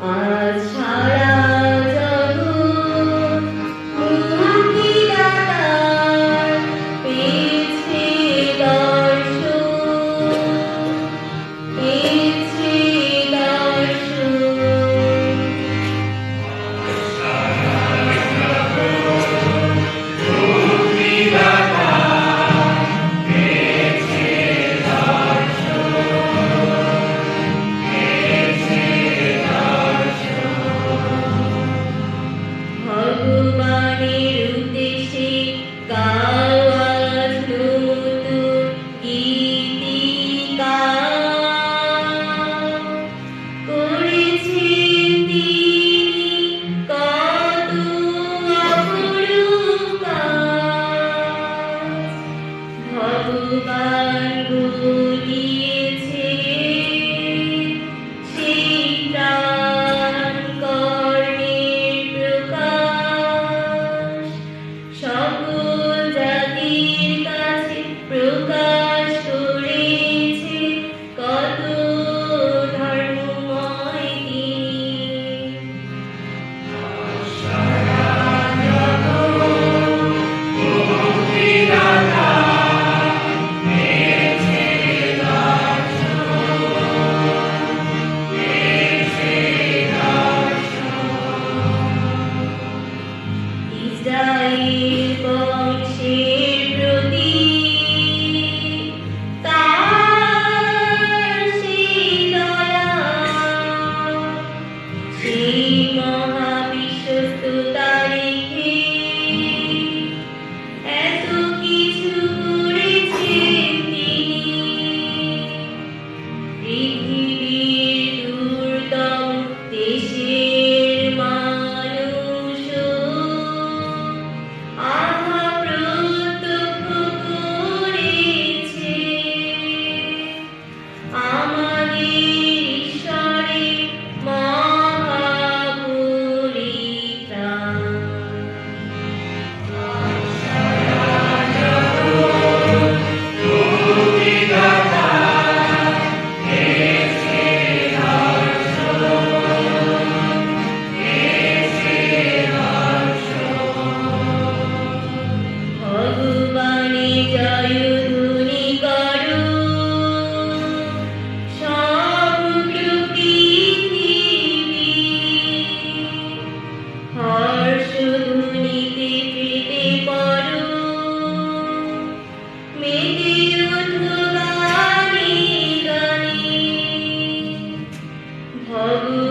আজ সারা জগৎ মুক্তিদাতার পেয়েছে দর্শন, পেয়েছে দর্শন। ভগবানের উদ্দেশ্যে গাওয়া নতুন গীতিকা করেছেন তিনি কত অপরূপ কাজ। ভগবান বলিয়েছে সেই প্রাণ কর্ণের প্রকাশ সকল জাতির কাছে প্রকাশ করেছে কত ধর্মময় তিনি। ইসরায়েল বংশের প্রতি তার সেই দয়া, সেই মহাবিশ্বস্ততা রেখে এত কিছু করেছেন তিনি। পৃথিবীর দুর্গম দেশের মানুষও আহা প্রত্যক্ষ করেছে আমাদের ঈশ্বরের মহাপরিত্রাণ। ভগবানে জয়ধ্বনি করো সমগ্র পৃথিবী, হর্ষধ্বনিতে ফেটে পড়ো মেতে ওঠো গানে গানে। ভগবান